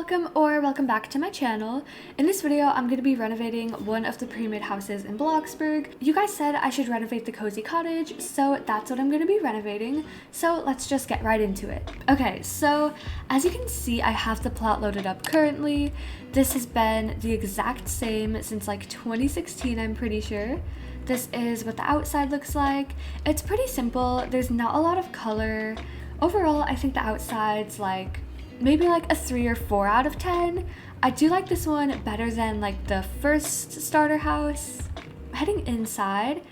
welcome back to my channel. In this video, I'm going to be renovating one of the pre-made houses in Bloxburg. You guys said I should renovate the cozy cottage, so that's what I'm going to be renovating. So let's just get right into it. Okay, so as you can see, I have the plot loaded up currently. This has been the exact same since like 2016, I'm pretty sure. This is what the outside looks like. It's pretty simple. There's not a lot of color. Overall, I think the outside's maybe like a 3 or 4 out of 10. I do like this one better than like the first starter house. Heading inside,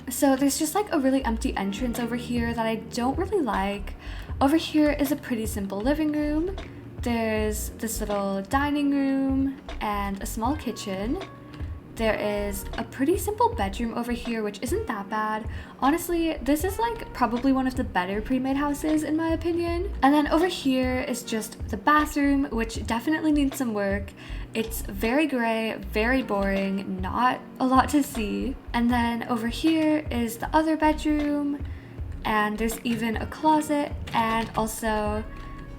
so there's just like a really empty entrance over here that I don't really like. Over here is a pretty simple living room. There's this little dining room and a small kitchen. There is a pretty simple bedroom over here, which isn't that bad. Honestly, this is like probably one of the better pre-made houses in my opinion. And then over here is just the bathroom, which definitely needs some work. It's very gray, very boring, not a lot to see. And then over here is the other bedroom, and there's even a closet and also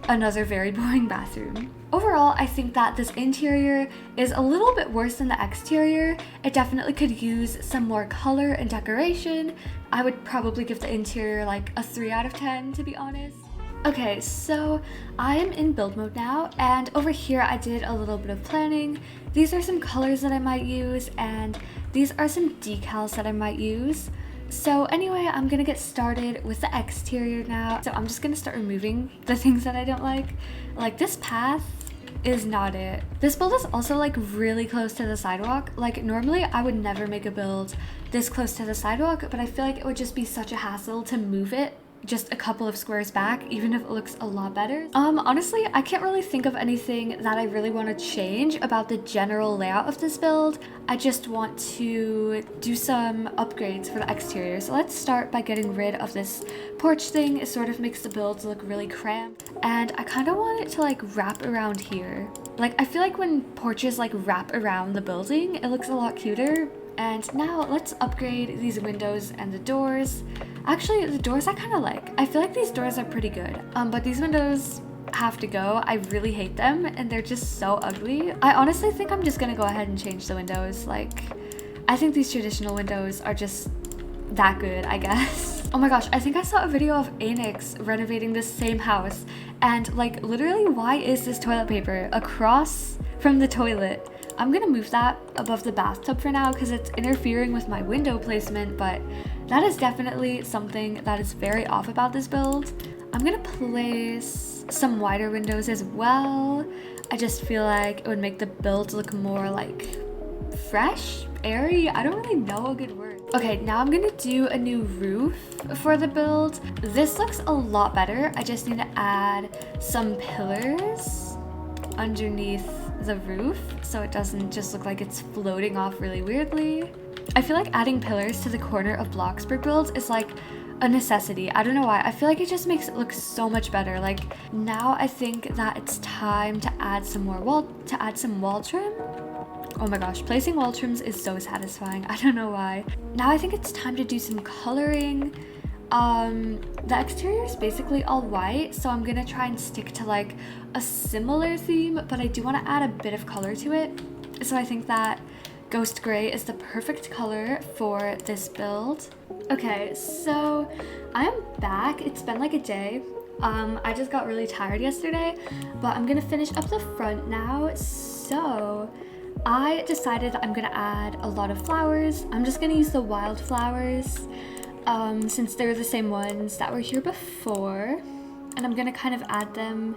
another very boring bathroom. Overall, I think that this interior is a little bit worse than the exterior. It definitely could use some more color and decoration. I would probably give the interior like a 3 out of 10 to be honest. Okay, so I am in build mode now, and over here I did a little bit of planning. These are some colors that I might use, and these are some decals that I might use. So anyway, I'm gonna get started with the exterior now. So I'm just gonna start removing the things that I don't like. Like this path is not it. This build is also like really close to the sidewalk. Like normally I would never make a build this close to the sidewalk, but I feel like it would just be such a hassle to move it just a couple of squares back, even if it looks a lot better. Honestly, I can't really think of anything that I really want to change about the general layout of this build. I just want to do some upgrades for the exterior. So let's start by getting rid of this porch thing. It sort of makes the build look really cramped. And I kind of want it to like wrap around here. Like I feel like when porches like wrap around the building, it looks a lot cuter. And now let's upgrade these windows and the doors. Actually, the doors I kind of like. I feel like these doors are pretty good. But these windows have to go. I really hate them and they're just so ugly. I honestly think I'm just gonna go ahead and change the windows. Like, I think these traditional windows are just that good, I guess. Oh my gosh, I think I saw a video of Anix renovating this same house. And like, literally, why is this toilet paper across from the toilet? I'm gonna move that above the bathtub for now because it's interfering with my window placement, but that is definitely something that is very off about this build. I'm gonna place some wider windows as well. I just feel like it would make the build look more like fresh, airy. I don't really know a good word. Okay, now I'm gonna do a new roof for the build. This looks a lot better. I just need to add some pillars underneath the roof so it doesn't just look like it's floating off really weirdly. I feel like adding pillars to the corner of Bloxburg builds is like a necessity. I don't know why. I feel like it just makes it look so much better. Like now I think that it's time to add some more wall trim. Oh my gosh, placing wall trims is so satisfying. I don't know why. Now I think it's time to do some coloring. The exterior is basically all white, so I'm gonna try and stick to like a similar theme, but I do want to add a bit of color to it. So I think that ghost gray is the perfect color for this build. Okay, so I am back. It's been like a day. I just got really tired yesterday, but I'm gonna finish up the front now. So I decided I'm gonna add a lot of flowers. I'm just gonna use the wildflowers. Since they're the same ones that were here before, and I'm gonna kind of add them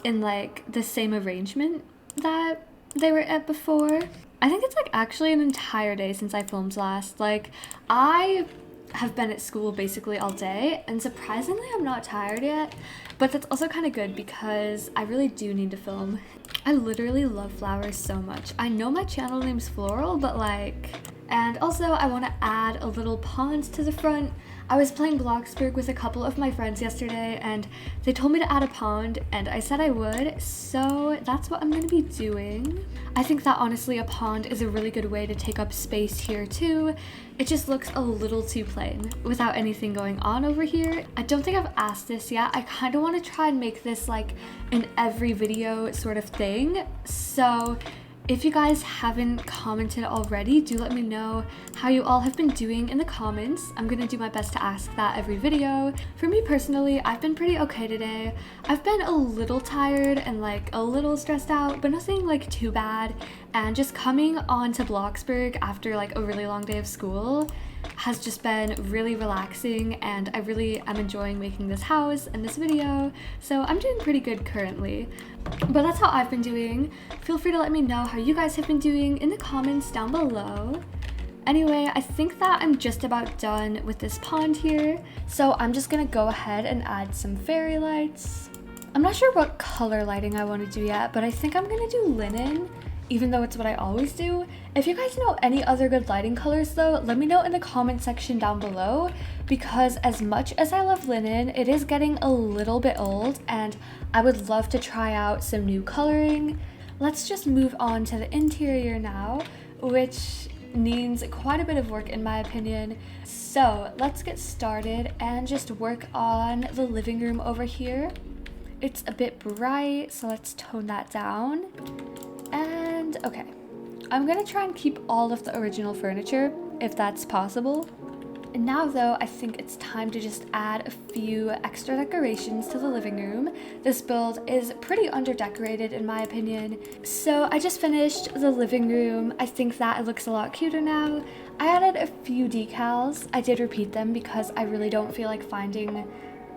in like the same arrangement that they were at before. I think it's like actually an entire day since I filmed last. Like I have been at school basically all day, and surprisingly I'm not tired yet, but that's also kind of good because I really do need to film. I literally love flowers so much. I know my channel name's Floral, but like, and also I want to add a little pond to the front. I was playing Bloxburg with a couple of my friends yesterday and they told me to add a pond and I said I would, so that's what I'm gonna be doing. I think that honestly a pond is a really good way to take up space here too. It just looks a little too plain without anything going on over here. I don't think I've asked this yet. I kind of want to try and make this like an every video sort of thing. So if you guys haven't commented already, do let me know how you all have been doing in the comments. I'm gonna do my best to ask that every video. For me personally, I've been pretty okay today. I've been a little tired and like a little stressed out, but nothing like too bad. And just coming on to Bloxburg after like a really long day of school has just been really relaxing, and I really am enjoying making this house and this video, so I'm doing pretty good currently. But that's how I've been doing. Feel free to let me know how you guys have been doing in the comments down below. Anyway, I think that I'm just about done with this pond here, so I'm just gonna go ahead and add some fairy lights. I'm not sure what color lighting I want to do yet, but I think I'm gonna do linen, even though it's what I always do. If you guys know any other good lighting colors though, let me know in the comment section down below, because as much as I love linen, it is getting a little bit old and I would love to try out some new coloring. Let's just move on to the interior now, which needs quite a bit of work in my opinion. So let's get started and just work on the living room over here. It's a bit bright, so let's tone that down. And okay, I'm gonna try and keep all of the original furniture if that's possible. And now though, I think it's time to just add a few extra decorations to the living room. This build is pretty underdecorated in my opinion. So I just finished the living room. I think that it looks a lot cuter now. I added a few decals. I did repeat them because I really don't feel like finding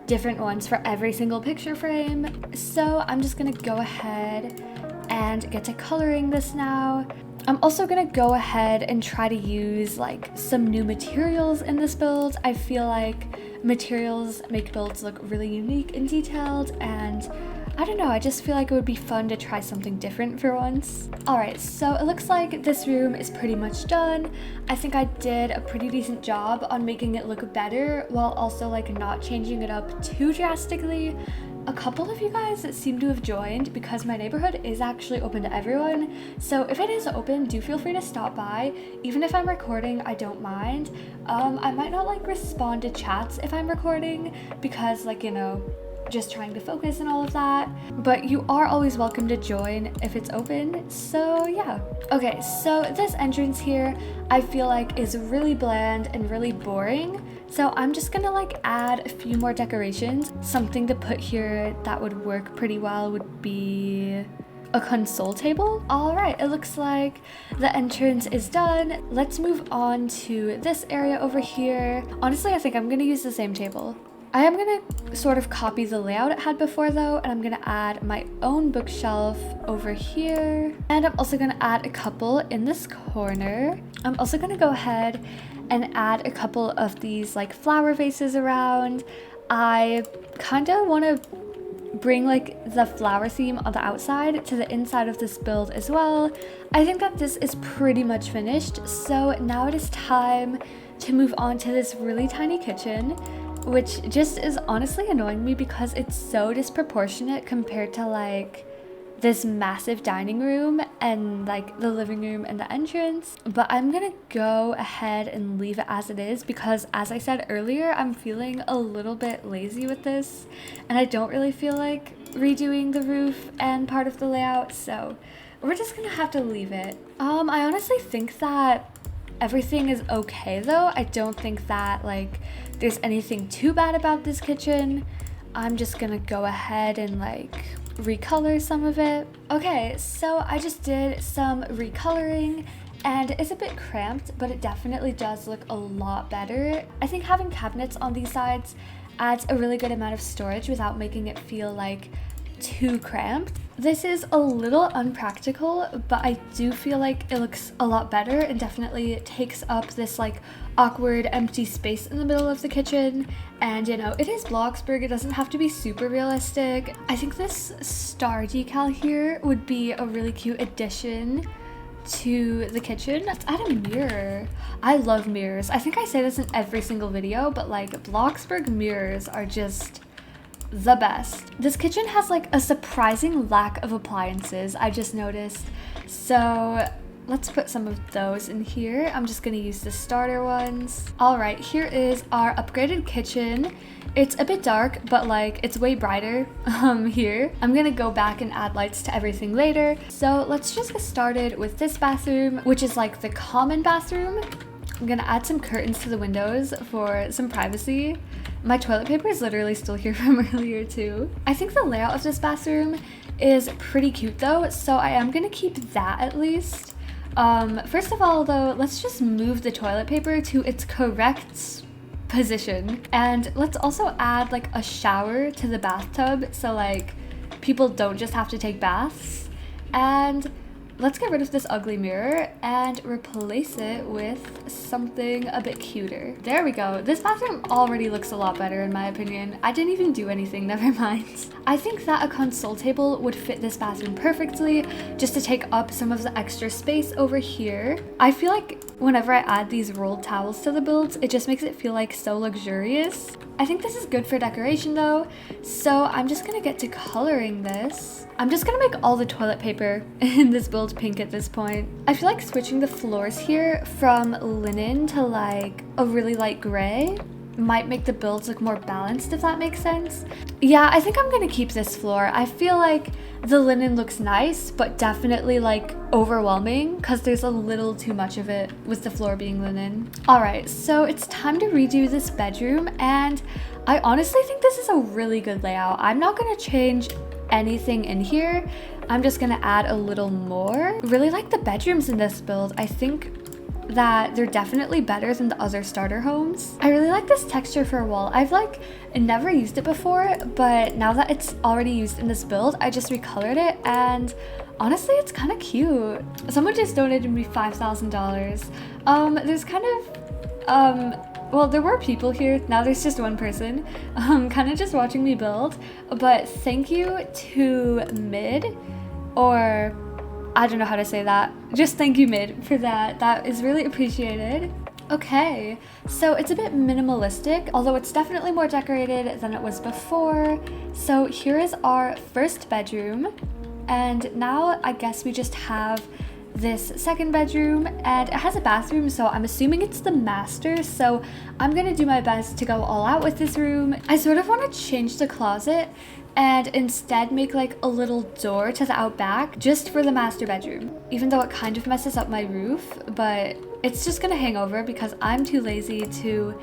different ones for every single picture frame. So I'm just gonna go ahead and get to coloring this now. I'm also gonna go ahead and try to use like some new materials in this build. I feel like materials make builds look really unique and detailed, and I don't know, I just feel like it would be fun to try something different for once. Alright, so it looks like this room is pretty much done. I think I did a pretty decent job on making it look better while also like not changing it up too drastically. A couple of you guys seem to have joined because my neighborhood is actually open to everyone, so if it is open, do feel free to stop by. Even if I'm recording, I don't mind. I might not like respond to chats if I'm recording because like, you know, just trying to focus and all of that, but you are always welcome to join if it's open. So yeah. Okay, so this entrance here I feel like is really bland and really boring, so I'm just gonna like add a few more decorations. Something to put here that would work pretty well would be a console table. All right, it looks like the entrance is done. Let's move on to this area over here. Honestly, I think I'm gonna use the same table. I am gonna sort of copy the layout it had before though, and I'm gonna add my own bookshelf over here. And I'm also gonna add a couple in this corner. I'm also gonna go ahead and add a couple of these like flower vases around. I kind of want to bring like the flower theme on the outside to the inside of this build as well. I think that this is pretty much finished, so now it is time to move on to this really tiny kitchen, which just is honestly annoying me because it's so disproportionate compared to like this massive dining room and like the living room and the entrance. But I'm gonna go ahead and leave it as it is because, as I said earlier, I'm feeling a little bit lazy with this and I don't really feel like redoing the roof and part of the layout, so we're just gonna have to leave it. I honestly think that everything is okay though. I don't think that like there's anything too bad about this kitchen. I'm just gonna go ahead and like recolor some of it. Okay, so I just did some recoloring and it's a bit cramped, but it definitely does look a lot better. I think having cabinets on these sides adds a really good amount of storage without making it feel like too cramped. This is a little unpractical, but I do feel like it looks a lot better and definitely takes up this like awkward empty space in the middle of the kitchen. And you know, it is Bloxburg, it doesn't have to be super realistic. I think this star decal here would be a really cute addition to the kitchen. Let's add a mirror. I love mirrors. I think I say this in every single video, but like Bloxburg mirrors are just the best. This kitchen has like a surprising lack of appliances, I just noticed. So let's put some of those in here. I'm just gonna use the starter ones. All right, here is our upgraded kitchen. It's a bit dark, but like it's way brighter here. I'm gonna go back and add lights to everything later. So let's just get started with this bathroom, which is like the common bathroom. I'm gonna add some curtains to the windows for some privacy. My toilet paper is literally still here from earlier too. I think the layout of this bathroom is pretty cute though, so I am gonna keep that at least. First of all though, let's just move the toilet paper to its correct position. And let's also add like a shower to the bathtub so like people don't just have to take baths. And let's get rid of this ugly mirror and replace it with something a bit cuter. There we go. This bathroom already looks a lot better in my opinion. I didn't even do anything, never mind. I think that a console table would fit this bathroom perfectly, just to take up some of the extra space over here. I feel like whenever I add these rolled towels to the builds, it just makes it feel like so luxurious. I think this is good for decoration though, so I'm just gonna get to coloring this. I'm just gonna make all the toilet paper in this build pink at this point. I feel like switching the floors here from linen to like a really light gray might make the builds look more balanced, if that makes sense. Yeah, I think I'm gonna keep this floor. I feel like the linen looks nice, but definitely like overwhelming because there's a little too much of it with the floor being linen. All right, so it's time to redo this bedroom, and I honestly think this is a really good layout. I'm not gonna change anything in here. I'm just gonna add a little more. Really like the bedrooms in this build. I think that they're definitely better than the other starter homes. I really like this texture for a wall. I've like never used it before, but now that it's already used in this build, I just recolored it, and honestly it's kind of cute. Someone just donated me $5,000. There's kind of well, there were people here. Now there's just one person kind of just watching me build, but thank you to Mid, or I don't know how to say that. Just thank you, Mid, for that. That is really appreciated. Okay, so it's a bit minimalistic, although it's definitely more decorated than it was before. So here is our first bedroom, and now I guess we just have this second bedroom, and it has a bathroom, so I'm assuming it's the master, so I'm gonna do my best to go all out with this room. I sort of want to change the closet and instead make like a little door to the out back just for the master bedroom, even though it kind of messes up my roof, but it's just gonna hang over because I'm too lazy to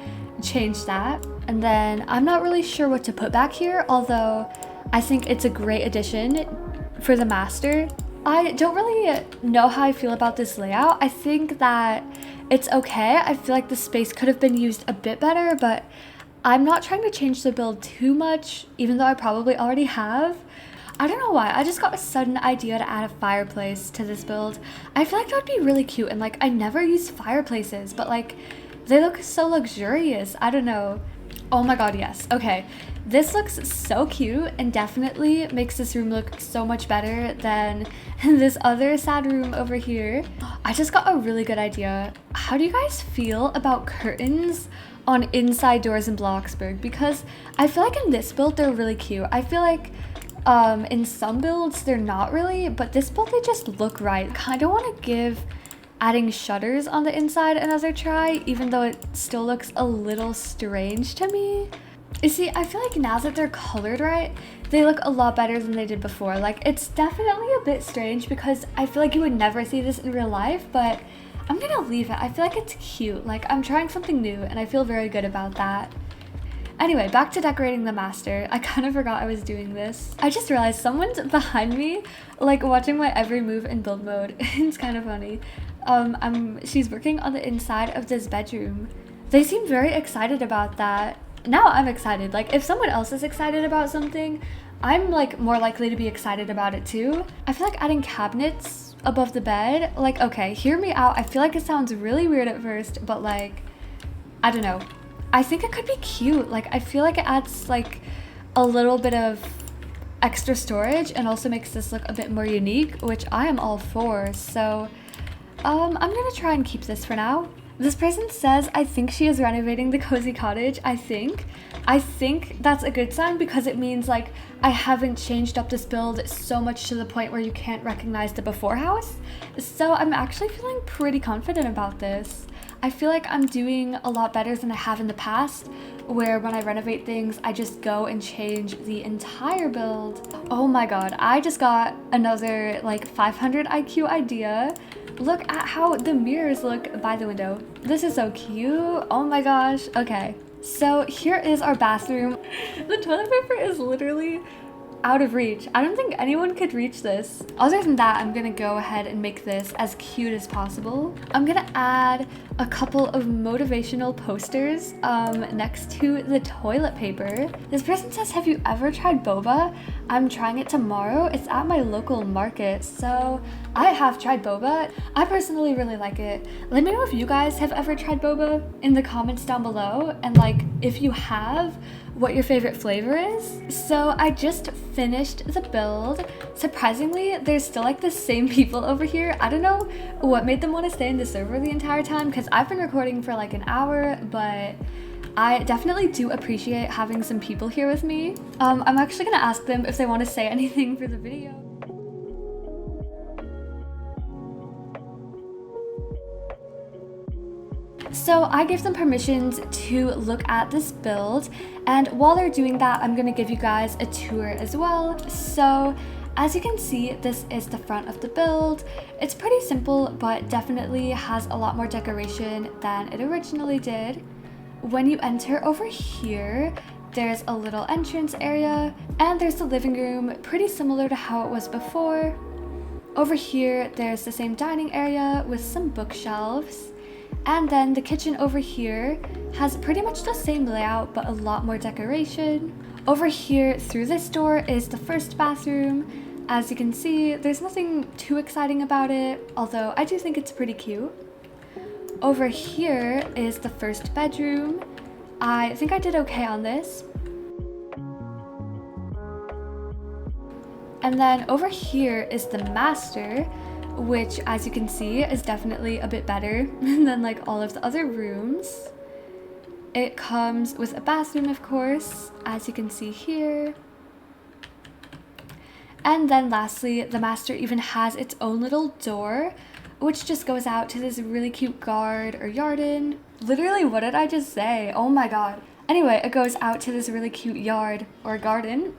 change that. And then I'm not really sure what to put back here, although I think it's a great addition for the master. I don't really know how I feel about this layout. I think that it's okay. I feel like the space could have been used a bit better, but I'm not trying to change the build too much, even though I probably already have. I don't know why, I just got a sudden idea to add a fireplace to this build. I feel like that would be really cute, and like I never use fireplaces, but like they look so luxurious. I don't know. Oh my god, yes. Okay, this looks so cute and definitely makes this room look so much better than this other sad room over here. I just got a really good idea. How do you guys feel about curtains on inside doors in Bloxburg? Because I feel like in this build they're really cute. I feel like in some builds they're not really, but this build they just look right. Kind of want to give adding shutters on the inside another try, even though it still looks a little strange to me. You see, I feel like now that they're colored right, they look a lot better than they did before. Like, it's definitely a bit strange because I feel like you would never see this in real life, but I'm gonna leave it. I feel like it's cute. Like, I'm trying something new and I feel very good about that. Anyway, back to decorating the master. I kind of forgot I was doing this. I just realized someone's behind me, like watching my every move in build mode. It's kind of funny. She's working on the inside of this bedroom. They seem very excited about that. Now I'm excited. Like, if someone else is excited about something, I'm like more likely to be excited about it too. I feel like adding cabinets above the bed, like, okay, hear me out. I feel like it sounds really weird at first, but like, I don't know. I think it could be cute. Like, I feel like it adds like a little bit of extra storage and also makes this look a bit more unique, which I am all for. So I'm gonna try and keep this for now. This person says, I think she is renovating the cozy cottage. I think that's a good sign because it means like I haven't changed up this build so much to the point where you can't recognize the before house. So I'm actually feeling pretty confident about this. I feel like I'm doing a lot better than I have in the past, where when I renovate things, I just go and change the entire build. Oh my god, I just got another like 500 IQ idea. Look at how the mirrors look by the window. This is so cute. Oh my gosh. Okay, so here is our bathroom. The toilet paper is literally out of reach. I don't think anyone could reach this. Other than that, I'm gonna go ahead and make this as cute as possible. I'm gonna add a couple of motivational posters next to the toilet paper. This person says, have you ever tried boba? I'm trying it tomorrow. It's at my local market. So I have tried boba. I personally really like it. Let me know if you guys have ever tried boba in the comments down below, and like if you have, what your favorite flavor is. So I just finished the build. Surprisingly, there's still like the same people over here. I don't know what made them want to stay in the server the entire time because I've been recording for like an hour, but I definitely do appreciate having some people here with me. I'm actually gonna ask them if they want to say anything for the video. So I gave them permissions to look at this build, and while they're doing that, I'm gonna give you guys a tour as well. So as you can see, this is the front of the build. It's pretty simple, but definitely has a lot more decoration than it originally did. When you enter over here, there's a little entrance area, and there's the living room, pretty similar to how it was before. Over here, there's the same dining area with some bookshelves. And then the kitchen over here has pretty much the same layout, but a lot more decoration. Over here through this door is the first bathroom. As you can see, there's nothing too exciting about it, although I do think it's pretty cute. Over here is the first bedroom. I think I did okay on this. And then over here is the master, which as you can see is definitely a bit better than like all of the other rooms. It comes with a bathroom, of course, as you can see here. And then lastly, the master even has its own little door, which just goes out to this really cute yard or garden. Literally, what did I just say? Oh my god. Anyway, it goes out to this really cute yard or garden.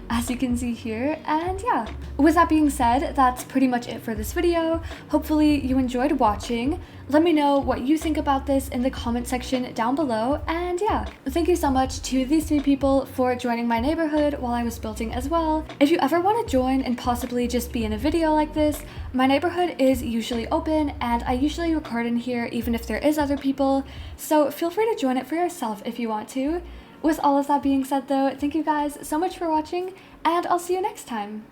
As you can see here, and yeah, with that being said, that's pretty much it for this video. Hopefully you enjoyed watching. Let me know what you think about this in the comment section down below, and yeah, thank you so much to these 3 people for joining my neighborhood while I was building as well. If you ever want to join and possibly just be in a video like this, my neighborhood is usually open and I usually record in here even if there is other people, so feel free to join it for yourself if you want to. With all of that being said though, thank you guys so much for watching, and I'll see you next time.